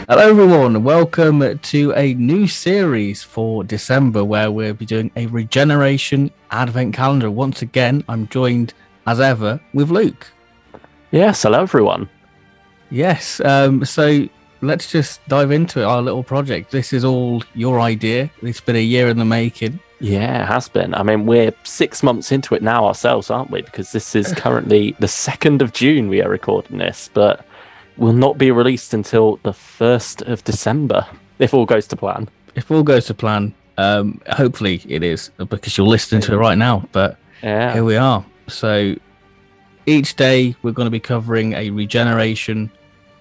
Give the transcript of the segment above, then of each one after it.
Hello, everyone. Welcome to a new series for December where we'll be doing a Regeneration Advent Calendar. Once again, I'm joined, as ever, with Luke. Yes, hello, everyone. Yes, so let's just dive into it, our little project. This is all your idea. It's been a year in the making. Yeah, it has been. I mean, we're 6 months into it now ourselves, aren't we? Because this is currently the 2nd of June we are recording this, but will not be released until the 1st of December, if all goes to plan. If all goes to plan, hopefully it is, because you're listening to it right now, but Here we are. So each day we're going to be covering a regeneration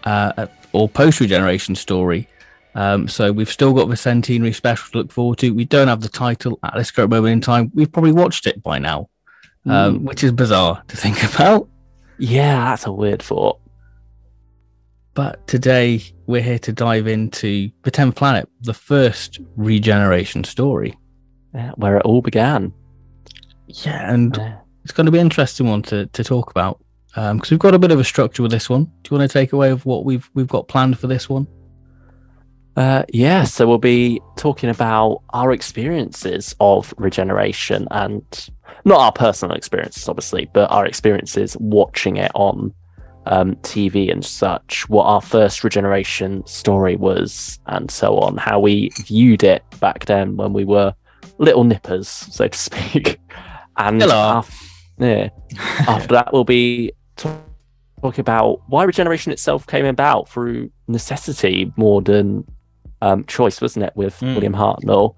or post-regeneration story. So we've still got the centenary special to look forward to. We don't have the title at this current moment in time. We've probably watched it by now, which is bizarre to think about. Yeah, that's a weird thought. But today we're here to dive into the 10th planet, the first regeneration story. Yeah, where it all began. Yeah, and it's going to be an interesting one to talk about because we've got a bit of a structure with this one. Do you want to take away of what we've got planned for this one? Yeah, so we'll be talking about our experiences of regeneration, and not our personal experiences, obviously, but our experiences watching it on TV and such, what our first regeneration story was, and so on, how we viewed it back then when we were little nippers, so to speak. And after that, we'll be talking about why regeneration itself came about through necessity more than choice, wasn't it, with William Hartnell.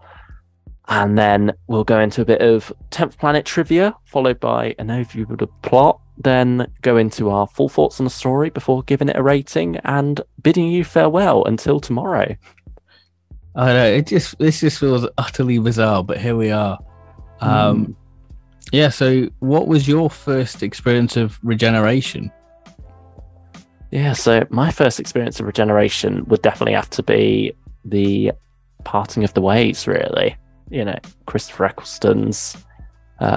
And then we'll go into a bit of 10th Planet trivia, followed by an overview of the plot, then go into our full thoughts on the story before giving it a rating and bidding you farewell until tomorrow. I know, this just feels utterly bizarre, but here we are. Yeah, so what was your first experience of regeneration? Yeah, so my first experience of regeneration would definitely have to be the parting of the ways, really. You know, Christopher Eccleston's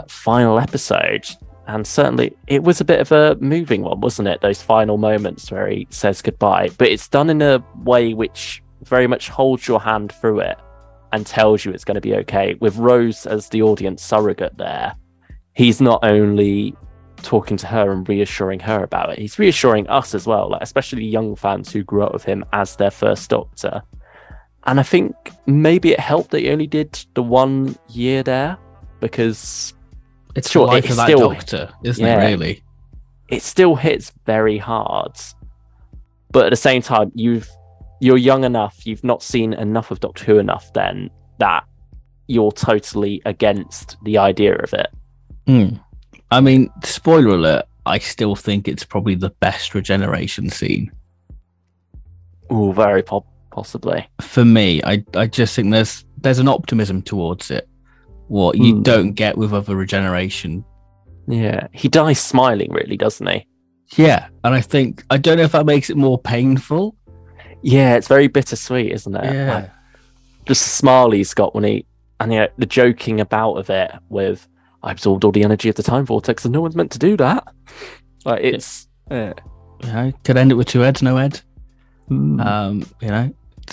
final episode. And certainly it was a bit of a moving one, wasn't it? Those final moments where he says goodbye. But it's done in a way which very much holds your hand through it and tells you it's going to be okay. With Rose as the audience surrogate there, he's not only talking to her and reassuring her about it, he's reassuring us as well, like especially young fans who grew up with him as their first Doctor. And I think maybe it helped that he only did the 1 year there, because it's the life of that Doctor, isn't it, really? It still hits very hard. But at the same time, you're young enough, you've not seen enough of Doctor Who enough then that you're totally against the idea of it. I mean, spoiler alert, I still think it's probably the best regeneration scene. Oh, very possibly. For me, I just think there's an optimism towards it, what you don't get with other regeneration. Yeah, he dies smiling, really, doesn't he? Yeah, and I don't know if that makes it more painful. Yeah, it's very bittersweet, isn't it? Yeah. Like, just the smile he's got when the joking about of it with, I absorbed all the energy of the time vortex and no one's meant to do that. Like, it's... could end it with 2 heads, no head.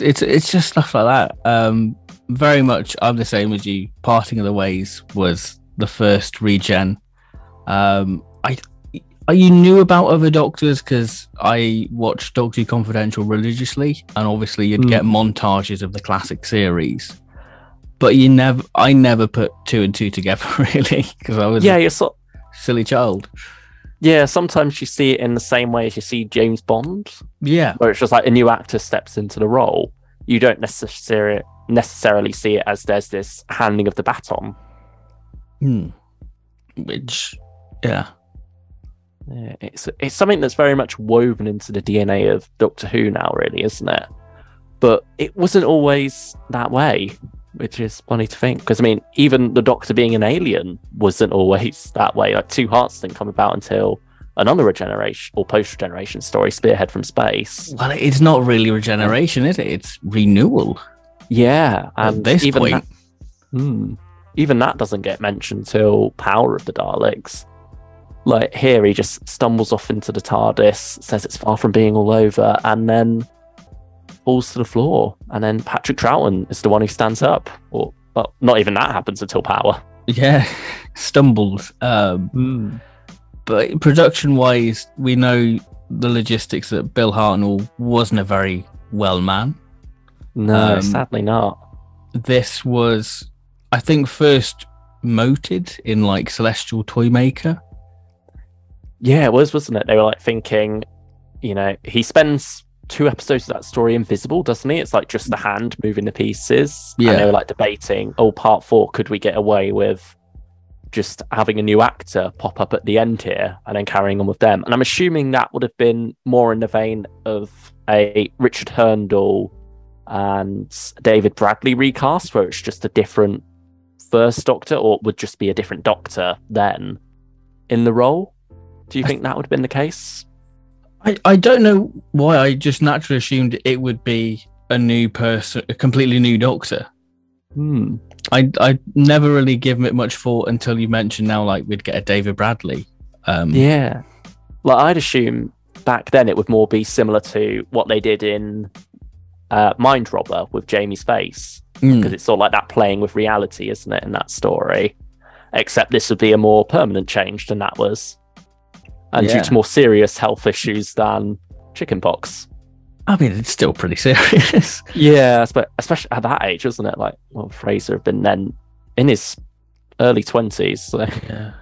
It's just stuff like that. Very much, I'm the same as you. Parting of the Ways was the first regen. You knew about other Doctors because I watched Doctor Who Confidential religiously, and obviously you'd get montages of the classic series. But I never put 2 and 2 together, really, because I was a silly child. Yeah, sometimes you see it in the same way as you see James Bond. Yeah. Where it's just like a new actor steps into the role. You don't necessarily see it as there's this handing of the baton. Which, yeah. Yeah, it's something that's very much woven into the DNA of Doctor Who now, really, isn't it? But it wasn't always that way, which is funny to think. Because, I mean, even the Doctor being an alien wasn't always that way. Like, Two Hearts didn't come about until another regeneration or post-regeneration story, Spearhead from Space. Well, it's not really regeneration, is it? It's renewal. Yeah, and at this point. Even that doesn't get mentioned till Power of the Daleks. Like, here he just stumbles off into the TARDIS, says it's far from being all over, and then falls to the floor, and then Patrick Troughton is the one who stands up. Or, well, not even that happens until Power. Yeah, stumbles. But production-wise, we know the logistics that Bill Hartnell wasn't a very well man. No, sadly not. This was, I think, first moted in like Celestial Toymaker. Yeah, it was, wasn't it? They were like thinking, you know, he spends 2 episodes of that story invisible, doesn't he? It's like just the hand moving the pieces. Yeah. And they were like debating, part 4, could we get away with just having a new actor pop up at the end here and then carrying on with them? And I'm assuming that would have been more in the vein of a Richard Herndl and David Bradley recast, where it's just a different first Doctor, or would just be a different Doctor then in the role. Do you think that would have been the case? I don't know why. I just naturally assumed it would be a new person, a completely new Doctor. I never really given it much thought until you mentioned now, like, we'd get a David Bradley. Yeah. Like, I'd assume back then it would more be similar to what they did in Mind Robber with Jamie's face, because it's sort of like that playing with reality, isn't it, in that story? Except this would be a more permanent change than that was, and due to more serious health issues than chickenpox. I mean, it's still pretty serious. Yeah, but especially at that age, wasn't it? Like, well, Fraser had been then in his early 20s. So. Yeah.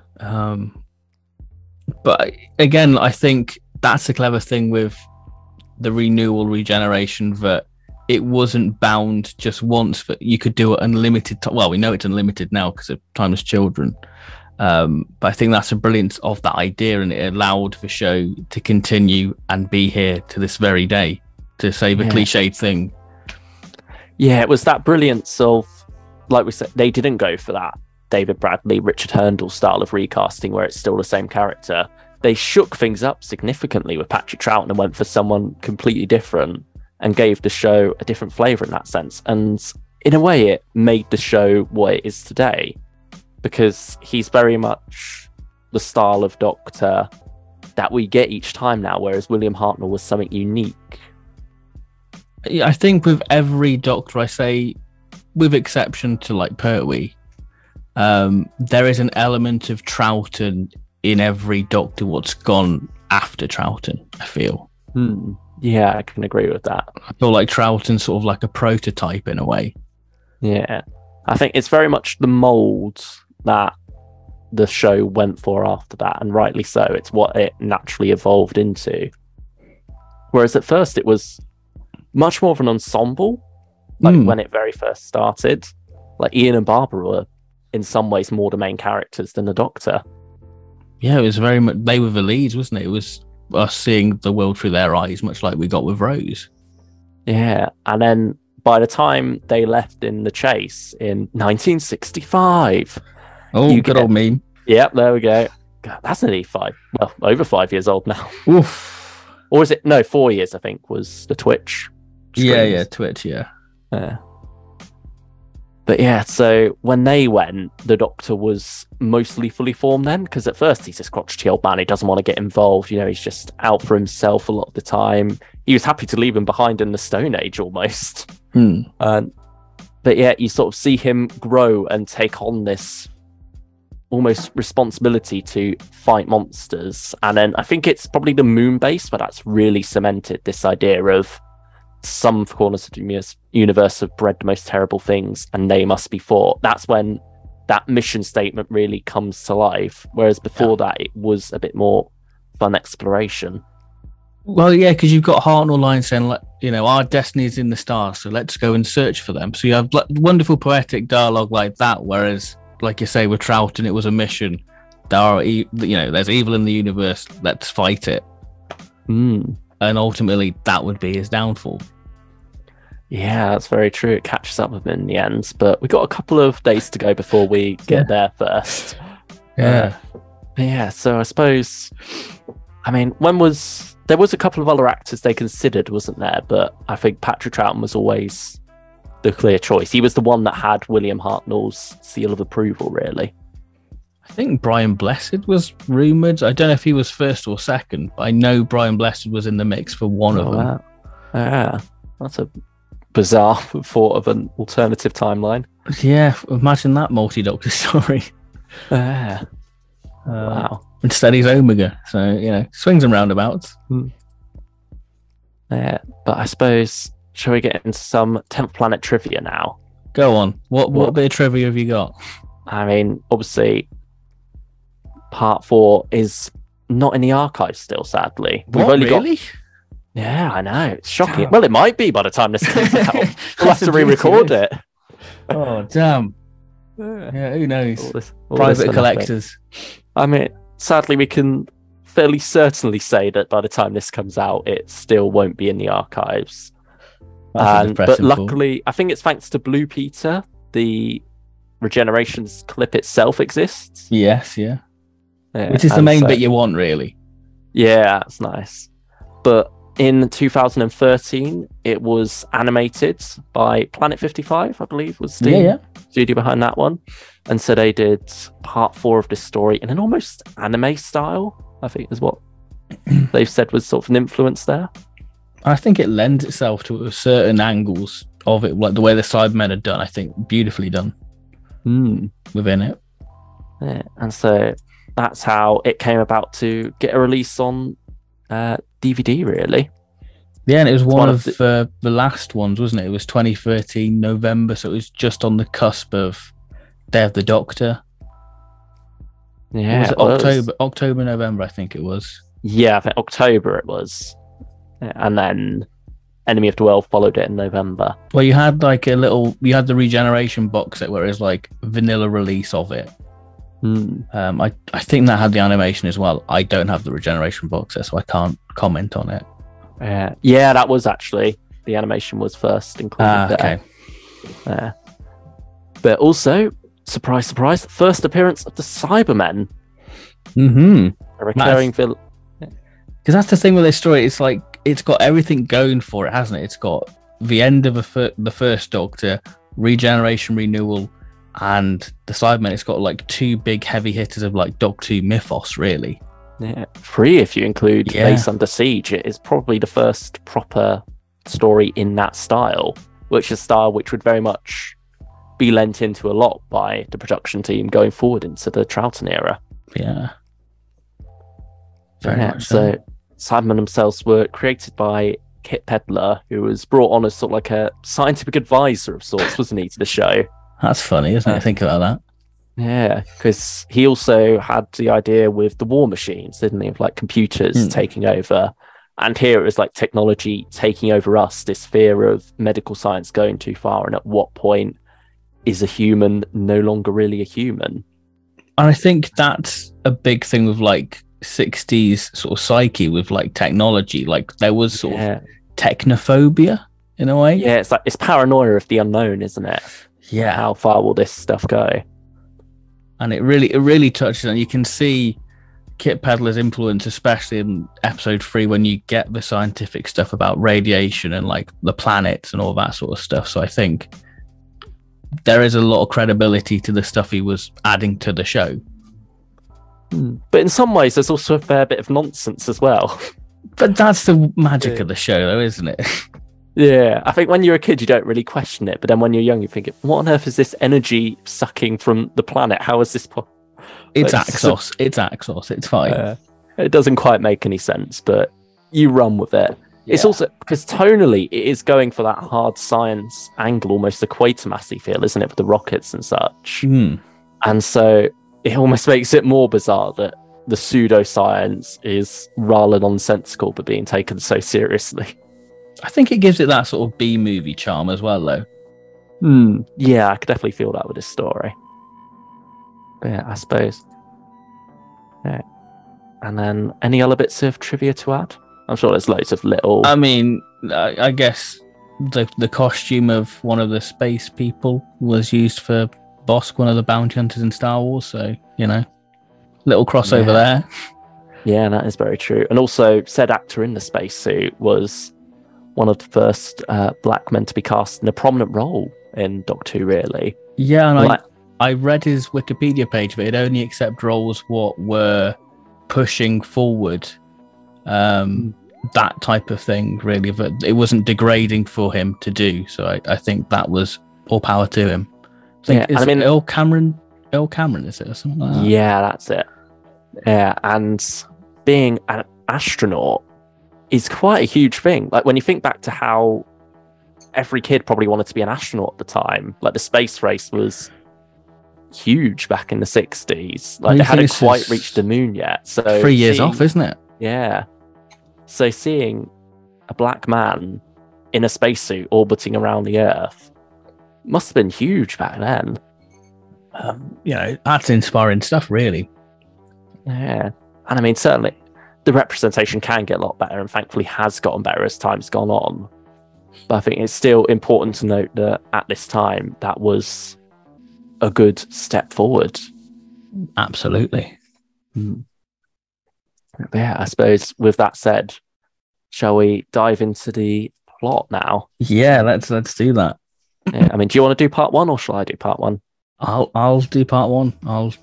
But again, I think that's a clever thing with the renewal regeneration, that it wasn't bound just once, that you could do it unlimited. Well, we know it's unlimited now because of Timeless Children. But I think that's a brilliance of that idea, and it allowed the show to continue and be here to this very day, to say the cliched thing. Yeah, it was that brilliance of, like we said, they didn't go for that David Bradley, Richard Herndl style of recasting where it's still the same character. They shook things up significantly with Patrick Troughton and went for someone completely different and gave the show a different flavour in that sense. And in a way, it made the show what it is today, because he's very much the style of Doctor that we get each time now, whereas William Hartnell was something unique. Yeah, I think with every Doctor, I say, with exception to like Pertwee, there is an element of Troughton in every Doctor what's gone after Troughton, I feel. Yeah, I can agree with that. I feel like Troughton's sort of like a prototype in a way. Yeah. I think it's very much the mould that the show went for after that, and rightly so. It's what it naturally evolved into. Whereas at first it was much more of an ensemble, like when it very first started. Like Ian and Barbara were in some ways more the main characters than the Doctor. Yeah, it was very much, they were the leads, wasn't it? It was us seeing the world through their eyes, much like we got with Rose. Yeah, and then by the time they left in The Chase in 1965... Oh, good old meme. Yep, there we go. God, that's nearly over 5 years old now. Oof. Or is it? No, 4 years, I think, was the Twitch screens. Yeah, Twitch, yeah. But yeah, so when they went, the Doctor was mostly fully formed then, because at first he's this crotchety old man. He doesn't want to get involved. You know, he's just out for himself a lot of the time. He was happy to leave him behind in the Stone Age almost. But yeah, you sort of see him grow and take on this almost responsibility to fight monsters. And then I think it's probably the moon base where that's really cemented this idea of some corners of the universe have bred the most terrible things and they must be fought. That's when that mission statement really comes to life, whereas before that it was a bit more fun exploration. Well, yeah, because you've got Hartnell line saying, you know, our destiny is in the stars, so let's go and search for them. So you have wonderful poetic dialogue like that, whereas, like you say, with Troughton, it was a mission. There's evil in the universe, let's fight it. And ultimately, that would be his downfall. Yeah, that's very true. It catches up with him in the end, but we've got a couple of days to go before we get there first. Yeah, so I suppose, I mean, there was a couple of other actors they considered, wasn't there? But I think Patrick Troughton was always the clear choice. He was the one that had William Hartnell's seal of approval, really. I think Brian Blessed was rumoured. I don't know if he was first or second, but I know Brian Blessed was in the mix for one of them. Wow. Yeah. That's a bizarre thought of an alternative timeline. Yeah, imagine that multi-Doctor story. Wow. Instead, he's Omega, so swings and roundabouts. Yeah, but I suppose, shall we get into some 10th Planet trivia now? Go on. What bit of trivia have you got? I mean, obviously, Part 4 is not in the archives still, sadly. We've only got. Yeah, I know. It's shocking. Damn. Well, it might be by the time this comes out. We'll have to re-record it. Oh, damn. Yeah, who knows? All Private collectors. I mean, sadly, we can fairly certainly say that by the time this comes out, it still won't be in the archives. But luckily, I think it's thanks to Blue Peter, the Regenerations clip itself exists. Yes, yeah. Which is the main bit you want, really. Yeah, that's nice. But in 2013, it was animated by Planet 55, I believe, was the studio behind that one. And so they did Part 4 of this story in an almost anime style, I think is what they've said was sort of an influence there. I think it lends itself to certain angles of it, like the way the Cybermen are done, I think, beautifully done within it. Yeah, and so that's how it came about to get a release on DVD, really. Yeah, and it was one of the last ones, wasn't it? It was 2013 November, so it was just on the cusp of Day of the Doctor. Yeah, October, November, I think it was. Yeah, I think October it was, and then Enemy of the World followed it in November. Well, you had the Regeneration box set where it was like vanilla release of it. I think that had the animation as well. I don't have the Regeneration box set, so I can't comment on it. Yeah, that was actually the animation was first included there. Okay. But also, surprise, surprise, first appearance of the Cybermen. A recurring villain. Because that's the thing with this story. It's like it's got everything going for it, hasn't it? It's got the end of the first Doctor, Regeneration Renewal, and the Cybermen. It's got like two big heavy hitters of like Doctor Who mythos, really. Yeah, 3 if you include Base Under Siege. It is probably the first proper story in that style, which is a style which would very much be lent into a lot by the production team going forward into the Troughton era. Yeah. Very much so. Cybermen themselves were created by Kit Pedler, who was brought on as sort of like a scientific advisor of sorts, wasn't he, to the show? That's funny, isn't it? Think about that. Yeah, because he also had the idea with the war machines, didn't he? Of like computers taking over. And here it was like technology taking over us, this fear of medical science going too far. And at what point is a human no longer really a human? And I think that's a big thing with like 60s sort of psyche with like technology. Like there was sort of technophobia in a way. Yeah, it's paranoia of the unknown, isn't it? Yeah. How far will this stuff go? And it really touches on. You can see Kit Pedler's influence, especially in episode 3, when you get the scientific stuff about radiation and like the planets and all that sort of stuff. So I think there is a lot of credibility to the stuff he was adding to the show. But in some ways, there's also a fair bit of nonsense as well. But that's the magic of the show, though, isn't it? Yeah, I think when you're a kid, you don't really question it. But then when you're young, you think, what on earth is this energy sucking from the planet? How is this possible? It's Axos. It's Axos. It's fine. It doesn't quite make any sense, but you run with it. Yeah. It's also because tonally, it is going for that hard science angle, almost a Quatermassy feel, isn't it, with the rockets and such? And so it almost makes it more bizarre that the pseudoscience is rather nonsensical, but being taken so seriously. I think it gives it that sort of B-movie charm as well, though. Yeah, I could definitely feel that with this story. But yeah, I suppose. Yeah. And then any other bits of trivia to add? I'm sure there's loads of little... I mean, I guess the costume of one of the space people was used for Bosk, one of the bounty hunters in Star Wars, so, little crossover there. Yeah, that is very true. And also, said actor in the spacesuit was one of the first black men to be cast in a prominent role in Doctor Who, really. Yeah, and I read his Wikipedia page, but it only accept roles what were pushing forward that type of thing, really. But it wasn't degrading for him to do. So I think that was all power to him. I mean, Earl Cameron, is it, or something like that? Yeah, that's it. Yeah, and being an astronaut is quite a huge thing. Like, when you think back to how every kid probably wanted to be an astronaut at the time, like the space race was huge back in the 60s. Like, they hadn't quite reached the moon yet. So 3 years off, isn't it? Yeah. So seeing a black man in a spacesuit orbiting around the Earth must have been huge back then. That's inspiring stuff, really. Yeah. And I mean, certainly the representation can get a lot better, and thankfully has gotten better as time's gone on. But I think it's still important to note that at this time, that was a good step forward. Absolutely. Yeah, I suppose with that said, shall we dive into the plot now? Yeah, let's do that. Yeah, I mean, do you want to do part one, or shall I do part one? I'll do part one.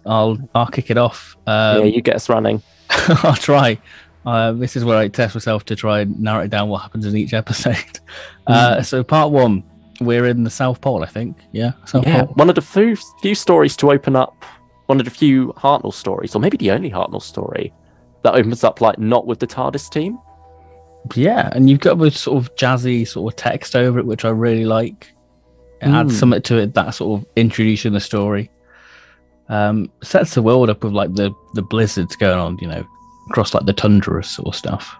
I'll kick it off. Yeah, you get us running. I'll try. This is where I test myself to try and narrow it down what happens in each episode. So part one, we're in the South Pole, I think. Yeah, South Pole. One of the few stories to open up. One of the few Hartnell stories, or maybe the only Hartnell story that opens up like not with the TARDIS team. Yeah, and you've got this sort of jazzy sort of text over it, which I really like. It adds something to it that sort of introducing the story. Sets the world up with like the blizzards going on, across like the tundra sort of stuff.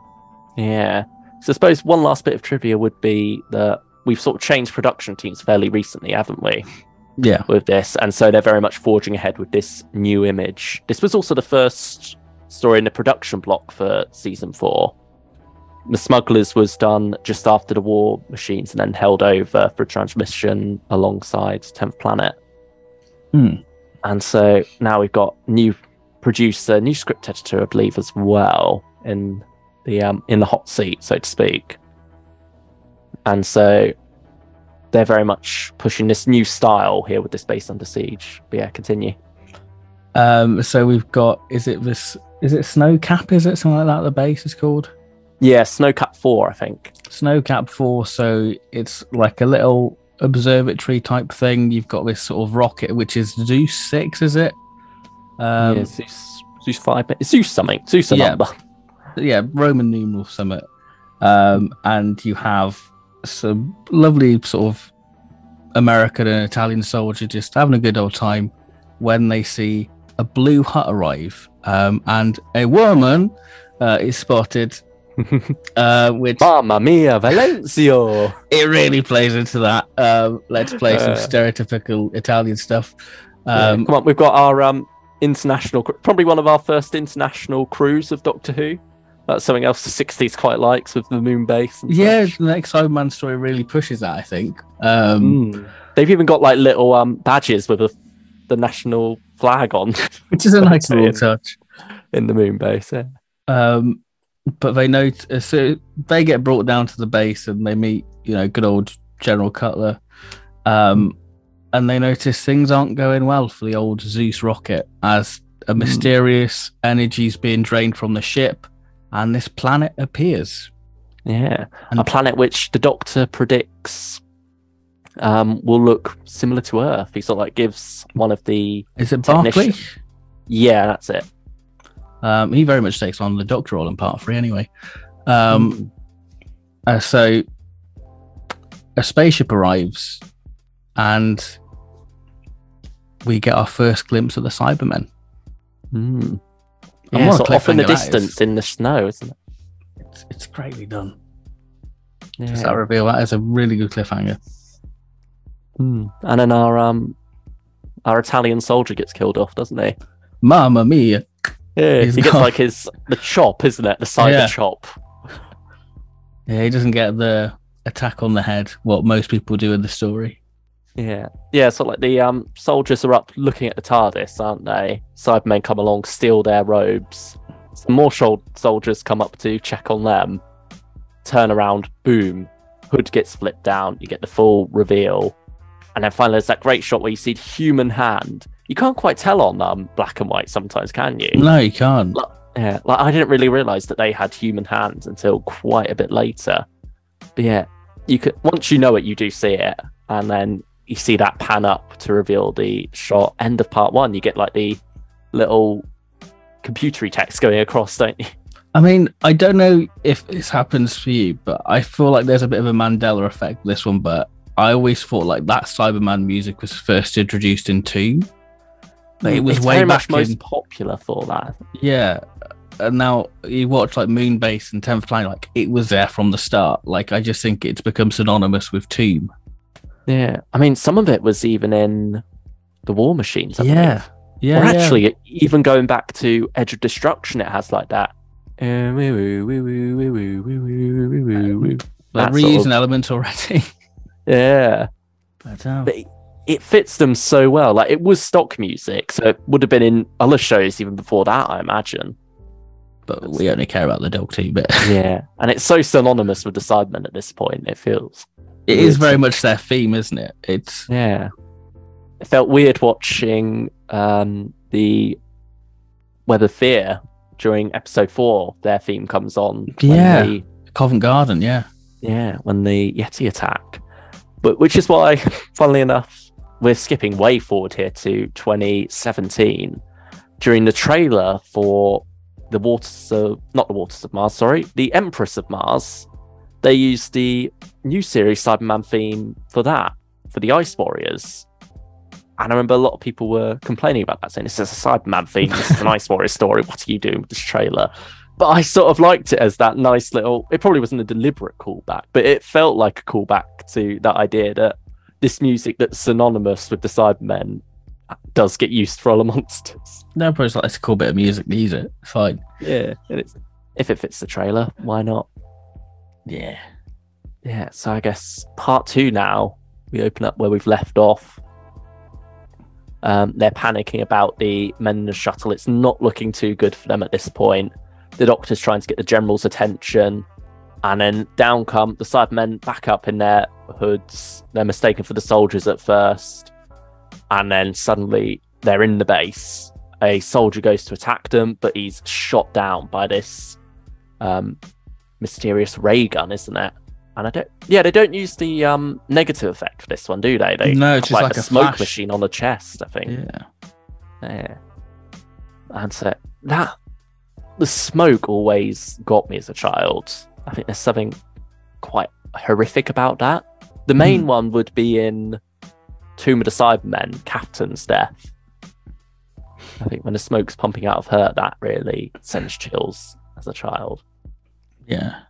Yeah. So I suppose one last bit of trivia would be that we've sort of changed production teams fairly recently, haven't we? Yeah. With this, and so they're very much forging ahead with this new image. This was also the first story in the production block for season 4. The Smugglers was done just after the War Machines and then held over for transmission alongside 10th Planet. And so now we've got new producer, new script editor, I believe, as well in the hot seat, so to speak. And so they're very much pushing this new style here with this Base Under Siege. But yeah, continue. So we've got, is it Snowcap? Is it something like that? The base is called. Yeah, Snowcap 4, I think. Snowcap 4. So it's like a little observatory type thing. You've got this sort of rocket, which is Zeus 6, is it? Yeah, Zeus 5. It's Zeus something. Zeus number. Yeah, Roman numeral summit. And you have some lovely sort of American and Italian soldiers just having a good old time when they see a blue hut arrive, and a woman is spotted. Which, Mamma mia, Valencio! It really plays into that. Let's play some stereotypical Italian stuff. Come on, we've got our international, probably one of our first international crews of Doctor Who. That's something else the 60s quite likes with the moon base. Yeah, the next Cyberman story really pushes that, I think. They've even got like little badges with the national flag on, which is a nice little touch in the moon base. Yeah. But they note, so they get brought down to the base and they meet, good old General Cutler, and they notice things aren't going well for the old Zeus rocket, as a mysterious energy is being drained from the ship, and this planet appears. Yeah, a planet which the Doctor predicts will look similar to Earth. He sort of like gives one of the... Is it Barclay? Yeah, that's it. He very much takes on the Doctor role in part 3 anyway. So a spaceship arrives and we get our first glimpse of the Cybermen. Yeah, so off in the distance in the snow, isn't it? It's greatly done. Yeah. Just that reveal, that is a really good cliffhanger. And then our Italian soldier gets killed off, doesn't he? Mamma mia! Yeah, he gets like the chop, isn't it? The cyber chop. Yeah, he doesn't get the attack on the head, what most people do in the story. Yeah. So like the soldiers are up looking at the TARDIS, aren't they? Cybermen come along, steal their robes. Some more soldiers come up to check on them. Turn around, boom, hood gets flipped down. You get the full reveal, and then finally there's that great shot where you see the human hand. You can't quite tell on black and white sometimes, can you? No, you can't. Yeah, like I didn't really realize that they had human hands until quite a bit later. But yeah, you could, once you know it, you do see it, and then you see that pan up to reveal the shot. End of part 1, you get like the little computery text going across, don't you? I mean, I don't know if this happens for you, but I feel like there's a bit of a Mandela effect with this one. But I always thought like that Cyberman music was first introduced in Tomb. But it was it's way very back much most popular for that. Yeah. And now you watch like Moonbase and 10th Planet, like it was there from the start. Like I just think it's become synonymous with Tomb. Yeah. I mean, some of it was even in the War Machines, I believe. Or actually, even going back to Edge of Destruction, it has like that. They're reusing elements already. Yeah. But it fits them so well. Like it was stock music, so it would have been in other shows even before that, I imagine. But we only care about the Dog 2 bit. Yeah, and it's so synonymous with the Cybermen at this point. It feels. It is very much their theme, isn't it? It's It felt weird watching the Web of Fear during episode 4. Their theme comes on. Covent Garden. Yeah, when the Yeti attack. But which is why, funnily enough, we're skipping way forward here to 2017 during the trailer for the Empress of Mars. They used the new series Cyberman theme for that, for the Ice Warriors. And I remember a lot of people were complaining about that, saying this is a Cyberman theme, this is an Ice Warriors story, what are you doing with this trailer? But I sort of liked it as that nice little, it probably wasn't a deliberate callback, but it felt like a callback to that idea that this music that's synonymous with the Cybermen does get used for other monsters. No, but it's like, it's a cool bit of music to use it. Fine. Yeah, and if it fits the trailer, why not? Yeah. Yeah, so I guess part 2 now, we open up where we've left off. They're panicking about the men in the shuttle. It's not looking too good for them at this point. The Doctor's trying to get the General's attention, and then down come the Cybermen back up in their hoods. They're mistaken for the soldiers at first, and then suddenly they're in the base. A soldier goes to attack them, but he's shot down by this mysterious ray gun, isn't it? And they don't use the negative effect for this one, do they? No, it's just like a smoke flash machine on the chest, I think. Yeah. And so the smoke always got me as a child. I think there's something quite horrific about that. The main one would be in Tomb of the Cybermen, Captain's death. I think when the smoke's pumping out of her, that really sends chills as a child. Yeah.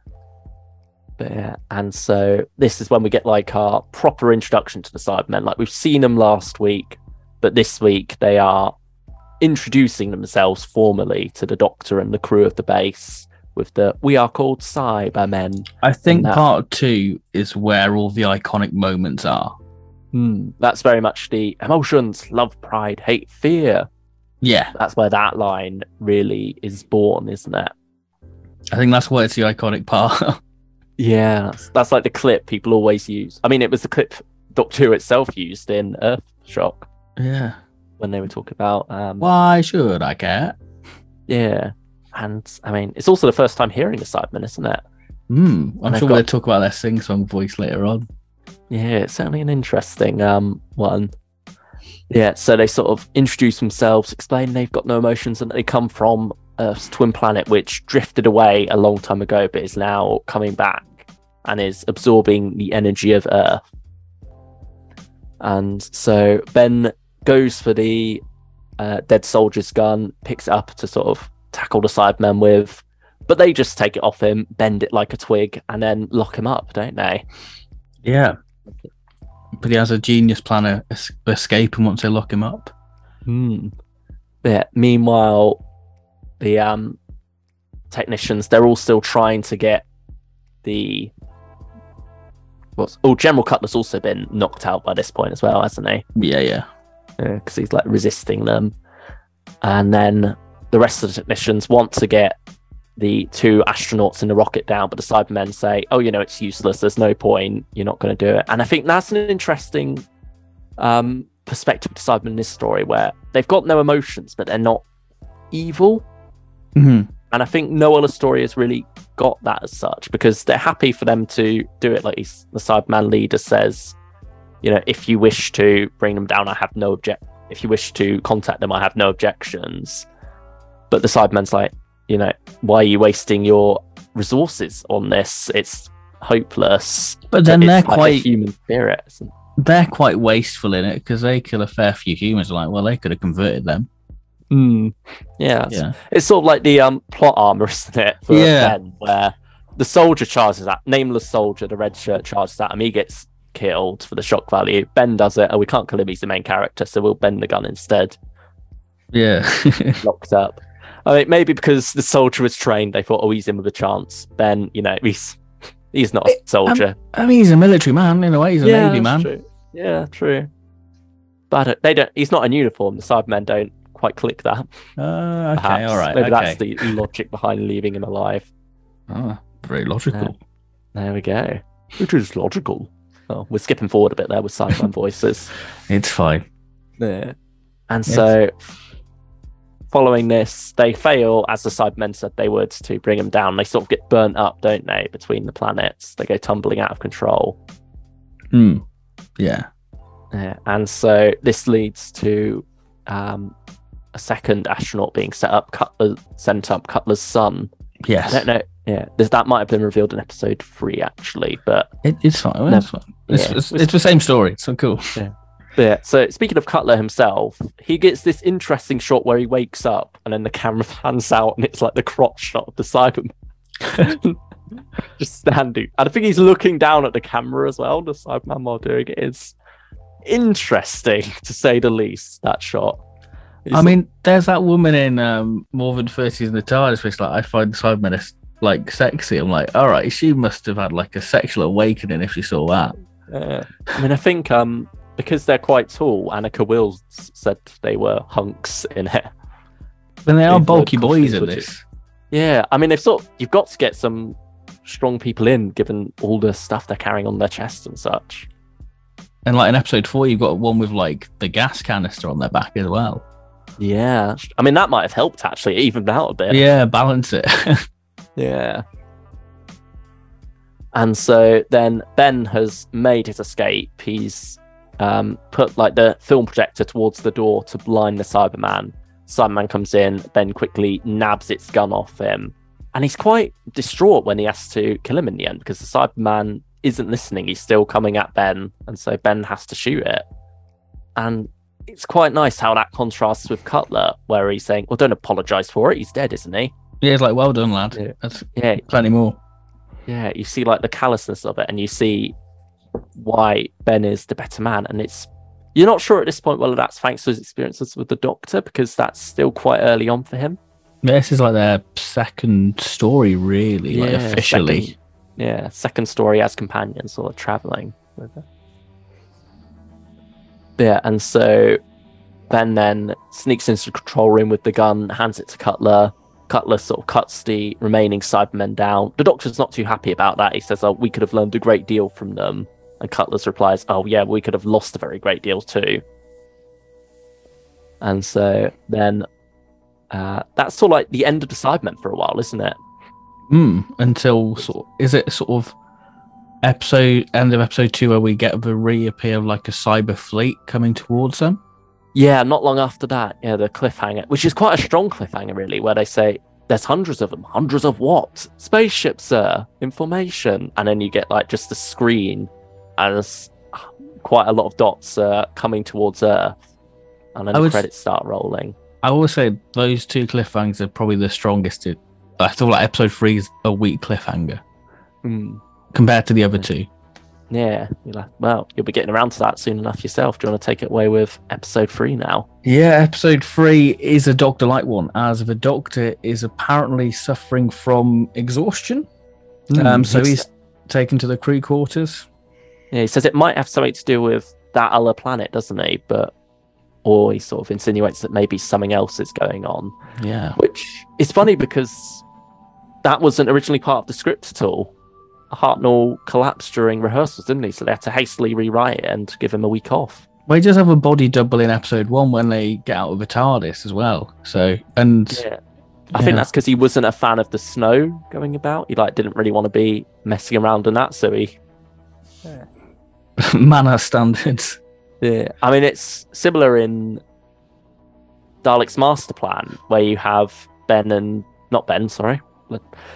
But yeah, and so this is when we get like our proper introduction to the Cybermen. Like we've seen them last week, but this week they are introducing themselves formally to the Doctor and the crew of the base with the "We are called Cybermen." I think part 2 is where all the iconic moments are. That's very much the emotions: love, pride, hate, fear. Yeah, that's where that line really is born, isn't it? I think that's why it's the iconic part. Yeah, that's like the clip people always use. I mean, it was the clip Doctor Who itself used in Earthshock. Yeah. When they were talking about... why should I care? Yeah. And, I mean, it's also the first time hearing the Cybermen, isn't it? I'm sure we'll talk about their sing-song voice later on. Yeah, it's certainly an interesting one. Yeah, so they sort of introduce themselves, explain they've got no emotions and they come from Earth's twin planet, which drifted away a long time ago, but is now coming back and is absorbing the energy of Earth. And so Ben goes for the dead soldier's gun, picks it up to sort of tackle the Cybermen with, but they just take it off him, bend it like a twig, and then lock him up, don't they? Yeah. But he has a genius plan of escaping once they lock him up. Yeah. Meanwhile, the technicians, they're all still trying to get the... General Cutler's also been knocked out by this point as well, hasn't he? Yeah. Because he's like resisting them. And then the rest of the technicians want to get the 2 astronauts in the rocket down, but the Cybermen say, it's useless, there's no point, you're not going to do it. And I think that's an interesting perspective to Cybermen in this story, where they've got no emotions, but they're not evil. Mm-hmm. And I think no other story has really got that as such, because they're happy for them to do it. Like the Cyberman leader says, if you wish to bring them down, I have no if you wish to contact them, I have no objections. But the Cyberman's like, why are you wasting your resources on this? It's hopeless. But then they're like quite human spirits. They're quite wasteful in it, because they kill a fair few humans. Like, well, they could have converted them. Yeah. It's sort of like the plot armor, isn't it? For Ben, where the soldier charges at nameless soldier, the red shirt charges at him. He gets killed for the shock value. Ben does it. We can't kill him. He's the main character, so we'll bend the gun instead. Yeah, locked up. I mean, maybe because the soldier was trained, they thought, he's in with a chance. Ben, he's not a soldier. I mean, he's a military man in a way. He's a Navy man. True. Yeah, true. But they don't. He's not in uniform. The Cybermen don't quite click that. Okay, all right. Maybe that's the logic behind leaving him alive. Very logical. There we go. It is logical. Oh, we're skipping forward a bit there with Cyberman voices. It's fine. Yeah. And so, following this, they fail, as the Cybermen said they would, to bring him down. They sort of get burnt up, don't they, between the planets? They go tumbling out of control. Yeah. And so this leads to a second astronaut being sent up, Cutler's son. Yes. I don't know. Yeah, that might have been revealed in episode 3, actually, but it's fine. It's fine. It's the same story. So cool. Yeah. So speaking of Cutler himself, he gets this interesting shot where he wakes up and then the camera pans out and it's like the crotch shot of the Cyberman. Just standing. And I think he's looking down at the camera as well, the Cyberman, while doing it. It's interesting, to say the least, that shot. I mean, there's that woman in More Than 30s in the TARDIS, which I find the Cybermen sexy. I'm like, all right, she must have had like a sexual awakening if she saw that. I mean, I think because they're quite tall, Annika Wills said they were hunks in it. Then they are bulky boys in this. Yeah, I mean, you've got to get some strong people in, given all the stuff they're carrying on their chests and such. And like in episode 4, you've got one with like the gas canister on their back as well. Yeah, I mean, that might have helped actually, even out a bit. Yeah, balance it. Yeah. And so then Ben has made his escape. He's put like the film projector towards the door to blind the Cyberman. Cyberman comes in, Ben quickly nabs its gun off him. And he's quite distraught when he has to kill him in the end, because the Cyberman isn't listening. He's still coming at Ben, and so Ben has to shoot it. And it's quite nice how that contrasts with Cutler, where he's saying, well, don't apologise for it. He's dead, isn't he? Yeah, it's like, well done, lad. Yeah. That's plenty more. Yeah, you see like the callousness of it, and you see why Ben is the better man. And you're not sure at this point whether that's thanks to his experiences with the Doctor, because that's still quite early on for him. Yeah, this is like their second story, really, like officially. Second story as companions, sort of travelling with her. Yeah, and so Ben then sneaks into the control room with the gun, hands it to Cutler. Cutler sort of cuts the remaining Cybermen down. The Doctor's not too happy about that. He says, we could have learned a great deal from them. And Cutler's replies, we could have lost a very great deal too. And so then that's sort of like the end of the Cybermen for a while, isn't it? Until is it sort of end of episode 2 where we get the reappear of like a cyber fleet coming towards them? Yeah, not long after that. Yeah, the cliffhanger, which is quite a strong cliffhanger, really, where they say, there's hundreds of them. Hundreds of what? Spaceships, sir. Information. And then you get like just a screen and there's quite a lot of dots coming towards Earth. And then the credits start rolling. I always say those two cliffhangers are probably the strongest. I feel like episode 3 is a weak cliffhanger compared to the other two. Yeah, you'll be getting around to that soon enough yourself. Do you want to take it away with episode 3 now? Yeah, episode 3 is a Doctor-like one, as the Doctor is apparently suffering from exhaustion. So he's taken to the crew quarters. Yeah, he says it might have something to do with that other planet, doesn't he? Or he sort of insinuates that maybe something else is going on. Yeah. Which is funny because that wasn't originally part of the script at all. Hartnell collapsed during rehearsals, didn't he? So they had to hastily rewrite it and give him a week off. Well, he does have a body double in episode 1 when they get out of the TARDIS as well. So, and I think that's because he wasn't a fan of the snow going about. He didn't really want to be messing around in that, so he manner standards. Yeah, I mean, it's similar in Dalek's Master Plan, where you have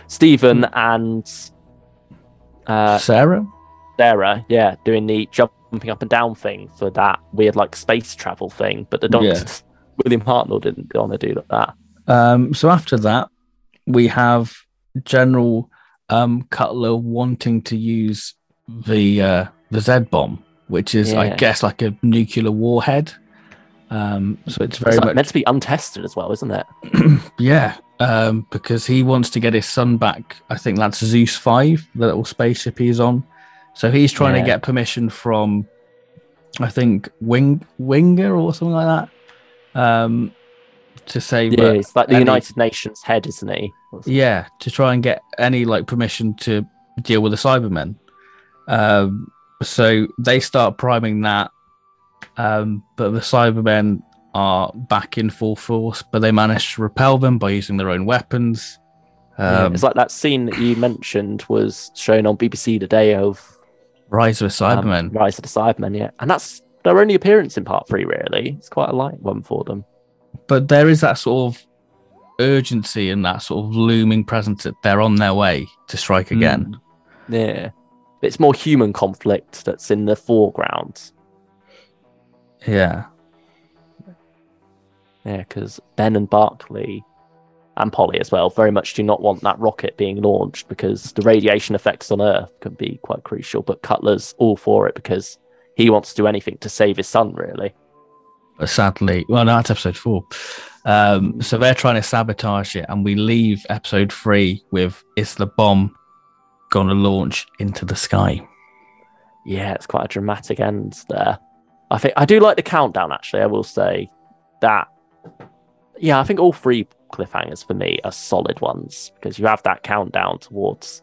Stephen and Sarah, doing the jumping up and down thing for that weird space travel thing, but the Doctor, William Hartnell, didn't want to do that. So after that, we have General Cutler wanting to use the Z bomb, which is, I guess, like a nuclear warhead. So it's very much meant to be untested as well, isn't it? Yeah, because he wants to get his son back. I think that's Zeus 5, the little spaceship he's on. So he's trying to get permission from, I think, Winger or something like that. To say, he's like the United Nations head, isn't he? Yeah, to try and get any permission to deal with the Cybermen. So they start priming that, but the Cybermen are back in full force, but they manage to repel them by using their own weapons. It's like that scene that you mentioned was shown on BBC today of Rise of the Cybermen. Rise of the Cybermen, yeah, and that's their only appearance in Part 3. Really, it's quite a light one for them. But there is that sort of urgency and that sort of looming presence that they're on their way to strike again. Yeah. It's more human conflict that's in the foreground. Yeah. Yeah, because Ben and Barclay, and Polly as well, very much do not want that rocket being launched because the radiation effects on Earth can be quite crucial. But Cutler's all for it because he wants to do anything to save his son, really. But sadly, well, no, that's episode 4. So they're trying to sabotage it, and we leave episode 3 with, is the bomb going to launch into the sky? Yeah, it's quite a dramatic end there. I do like the countdown, actually. I will say that. Yeah, I think all 3 cliffhangers for me are solid ones because you have that countdown towards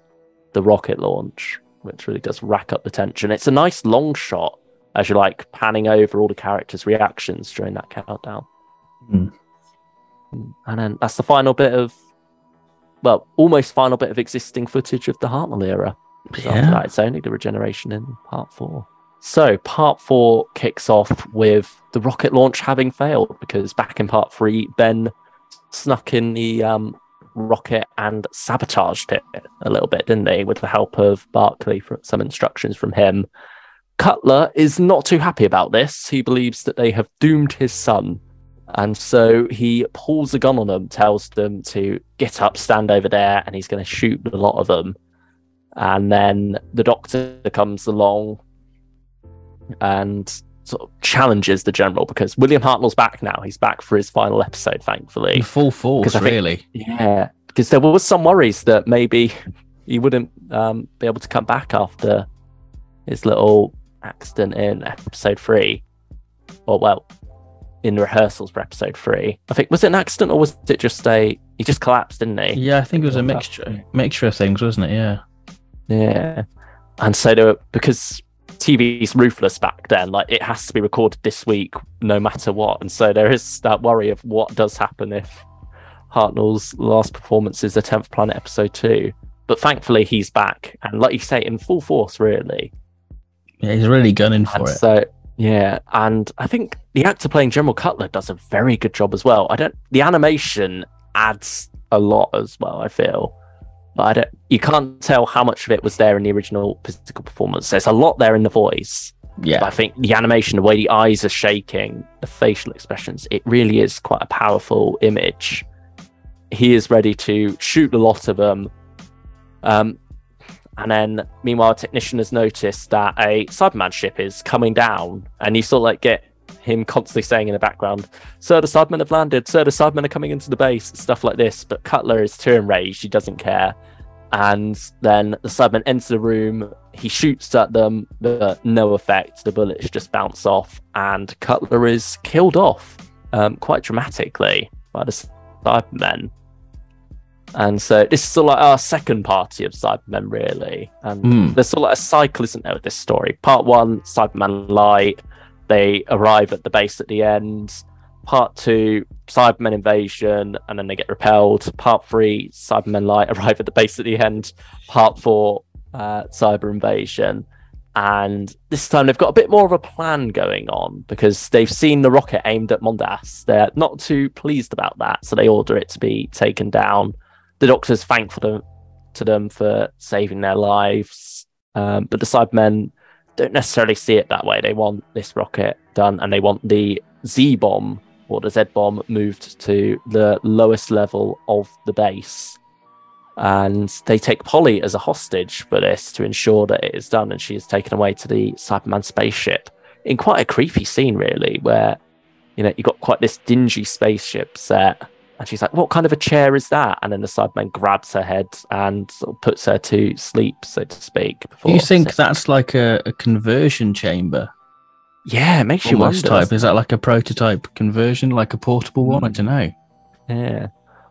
the rocket launch, which really does rack up the tension. It's a nice long shot as you're panning over all the characters' reactions during that countdown. And then that's the final bit of, almost final bit of existing footage of the Hartnell era. Yeah. After that, it's only the regeneration in Part 4. So Part 4 kicks off with the rocket launch having failed because back in Part 3, Ben snuck in the rocket and sabotaged it a little bit, didn't they? With the help of Barclay, for some instructions from him. Cutler is not too happy about this. He believes that they have doomed his son. And so he pulls a gun on them, tells them to get up, stand over there, and he's going to shoot a lot of them. And then the Doctor comes along and sort of challenges the General because William Hartnell's back now. He's back for his final episode, thankfully. In full force, really. Yeah, because there was some worries that maybe he wouldn't be able to come back after his little accident in episode 3, or in the rehearsals for episode 3. I think, was it an accident or was it just he just collapsed, didn't he? Yeah, I think it was a mixture of things, wasn't it? Yeah. And so because TV's ruthless back then, it has to be recorded this week no matter what, and so there is that worry of what does happen if Hartnell's last performance is the 10th Planet episode 2. But thankfully he's back, and like you say, in full force, really. Yeah, he's really gunning for it. So, yeah, and I think the actor playing General Cutler does a very good job as well. The animation adds a lot as well, I feel. But you can't tell how much of it was there in the original physical performance. There's a lot there in the voice. Yeah. But I think the animation, the way the eyes are shaking, the facial expressions, it really is quite a powerful image. He is ready to shoot a lot of them. And then, meanwhile, a technician has noticed that a Cyberman ship is coming down, and you sort of get him constantly saying in the background, "Sir, the Cybermen have landed. Sir, the Cybermen are coming into the base," stuff like this. But Cutler is too enraged; he doesn't care. And then the Cybermen enter the room. He shoots at them, but no effect. The bullets just bounce off, and Cutler is killed off quite dramatically by the Cybermen. And so this is sort of our second party of Cybermen, really. And there's sort of a cycle, isn't there, with this story? Part 1, Cybermen lie. They arrive at the base at the end. Part 2, Cybermen invasion, and then they get repelled. Part 3, Cybermen Light arrive at the base at the end. Part 4, Cyber invasion. And this time they've got a bit more of a plan going on because they've seen the rocket aimed at Mondas. They're not too pleased about that, so they order it to be taken down. The Doctor's thankful to them for saving their lives, but the Cybermen don't necessarily see it that way. They want this rocket done, and they want the Z-bomb or the Z-bomb moved to the lowest level of the base. And they take Polly as a hostage for this to ensure that it is done, and she is taken away to the Cyberman spaceship in quite a creepy scene, really, where, you know, you've got quite this dingy spaceship set, and she's like, what kind of a chair is that? And then the Cyberman grabs her head and sort of puts her to sleep, so to speak. Do you think that's like a conversion chamber? Yeah, it makes you wonder. Type. Is that like a prototype conversion, like a portable one? I don't know. Yeah.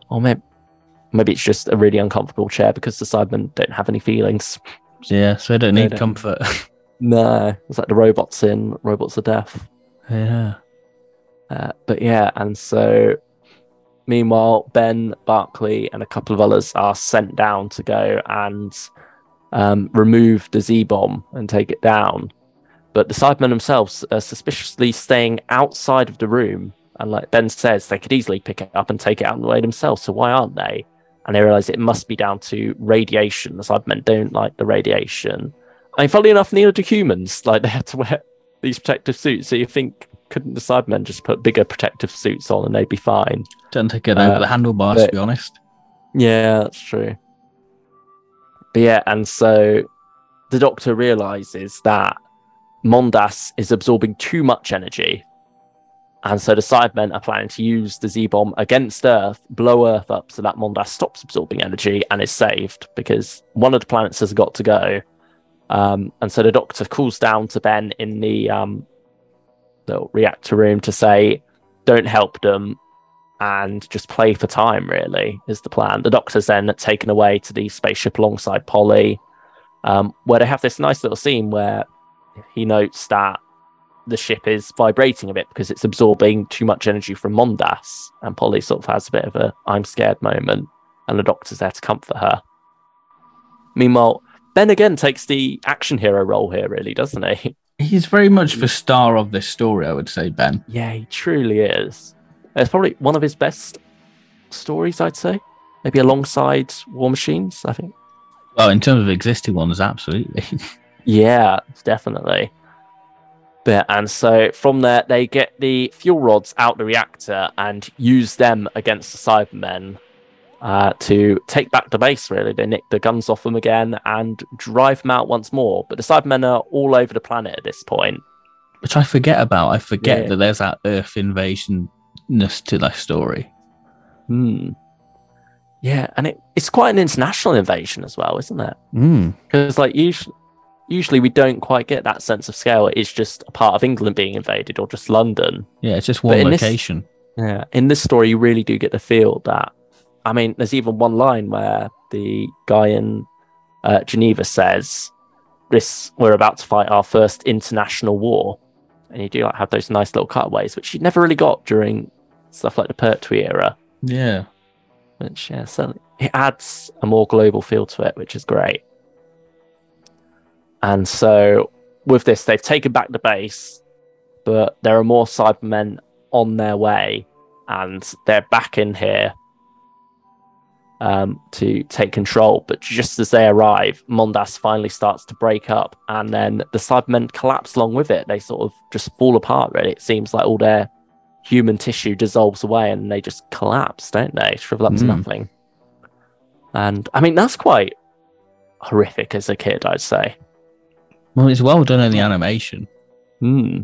Or maybe it's just a really uncomfortable chair because the Cybermen don't have any feelings. Yeah, so they don't need comfort. No, it's like the robots in Robots of Death. Yeah. But yeah, and so meanwhile, Ben, Barclay, and a couple of others are sent down to go and remove the Z-bomb and take it down. But the Cybermen themselves are suspiciously staying outside of the room. And like Ben says, they could easily pick it up and take it out of the way themselves. So why aren't they? And they realise it must be down to radiation. The Cybermen don't like the radiation. I mean, funnily enough, neither do humans. Like, they have to wear these protective suits. So you think, couldn't the Cybermen just put bigger protective suits on and they'd be fine? Don't take it over the handlebars, to be honest. Yeah, that's true. But yeah, and so the Doctor realises that Mondas is absorbing too much energy. And so the Cybermen are planning to use the Z-bomb against Earth, blow Earth up so that Mondas stops absorbing energy and is saved because one of the planets has got to go. And so the Doctor calls down to Ben in the reactor room to say, don't help them and just play for time, really, is the plan. The Doctor's then taken away to the spaceship alongside Polly, where they have this nice little scene where he notes that the ship is vibrating a bit because it's absorbing too much energy from Mondas, and Polly sort of has a bit of a I'm scared moment, and the Doctor's there to comfort her. Meanwhile, Ben again takes the action hero role here, really, doesn't he? He's very much the star of this story, I would say, Ben. Yeah, he truly is. It's probably one of his best stories, I'd say. Maybe alongside War Machines, I think. Well, in terms of existing ones, absolutely. Yeah, definitely. But, and so from there, they get the fuel rods out the reactor and use them against the Cybermen to take back the base, really. They nick the guns off them again and drive them out once more. But the Cybermen are all over the planet at this point. Which I forget about. I forget that there's that Earth invasion-ness to that story. Yeah, and it's quite an international invasion as well, isn't it? Because like usually we don't quite get that sense of scale. It's just a part of England being invaded or just London. Yeah, it's just one location. In this story, you really do get the feel that, I mean, there's even one line where the guy in Geneva says, we're about to fight our first international war. And you do like have those nice little cutaways, which you never really got during stuff like the Pertwee era. Yeah. Which, yeah, certainly it adds a more global feel to it, which is great. And so with this, they've taken back the base, but there are more Cybermen on their way, and they're back in here to take control. But just as they arrive, Mondas finally starts to break up, and then the Cybermen collapse along with it. They sort of just fall apart, really. It seems like all their human tissue dissolves away and they just collapse, don't they? Shrivel up to nothing. And I mean, that's quite horrific as a kid, I'd say. Well, it's well done in the animation. Yeah,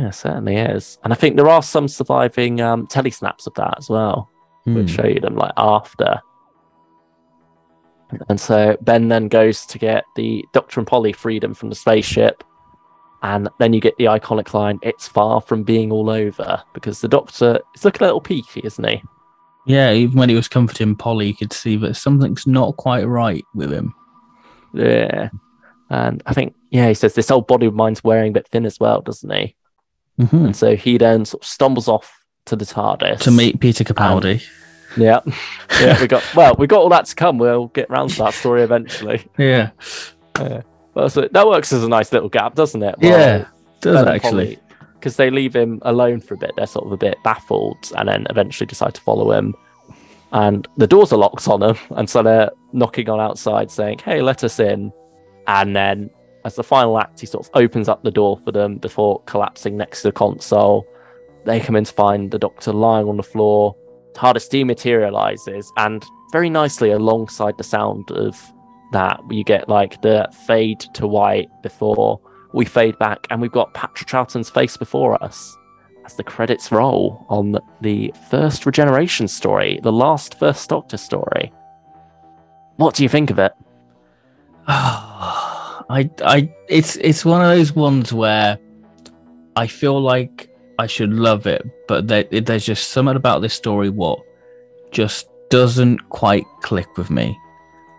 it certainly is. And I think there are some surviving telesnaps of that as well, which show you them like after. And so Ben then goes to get the Doctor and Polly freedom from the spaceship. And then you get the iconic line, it's far from being all over, because the Doctor is looking a little peaky, isn't he? Yeah, even when he was comforting Polly, you could see that something's not quite right with him. Yeah. And I think, he says this old body of mine's wearing a bit thin as well, doesn't he? And so he then sort of stumbles off to the TARDIS to meet Peter Capaldi. Yeah, we got all that to come. We'll get around to that story eventually. Yeah. Well, so that works as a nice little gap, doesn't it? Yeah, does actually. Because they leave him alone for a bit. They're sort of a bit baffled, and then eventually decide to follow him. And the doors are locked on them, and so they're knocking on outside, saying, "Hey, let us in." And then, as the final act, he sort of opens up the door for them before collapsing next to the console. They come in to find the Doctor lying on the floor. TARDIS dematerializes, and very nicely alongside the sound of that, you get like the fade to white before we fade back, and we've got Patrick Troughton's face before us as the credits roll on the first Regeneration story, the last First Doctor story. What do you think of it? It's one of those ones where I feel like I should love it, but there's just something about this story what just doesn't quite click with me.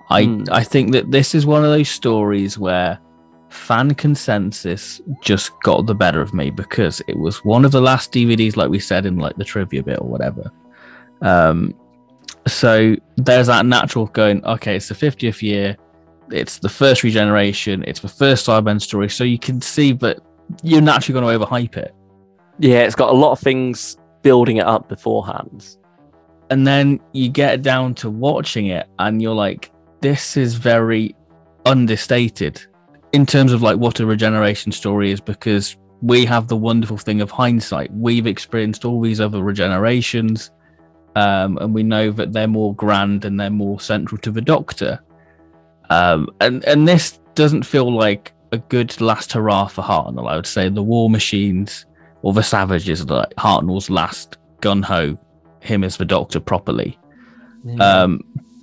I think that this is one of those stories where fan consensus just got the better of me, because it was one of the last DVDs, like we said in like the trivia bit or whatever. So there's that natural going, okay, it's the 50th year, it's the first Regeneration, it's the first Cybermen story, so you can see that you're naturally going to overhype it. Yeah, it's got a lot of things building it up beforehand. And then you get down to watching it and you're like, this is very understated in terms of like what a Regeneration story is, because we have the wonderful thing of hindsight. We've experienced all these other Regenerations, and we know that they're more grand and they're more central to the Doctor. And this doesn't feel like a good last hurrah for Hartnell. I would say the War Machines or the Savages are like Hartnell's last gun-ho, him as the Doctor properly. Yeah.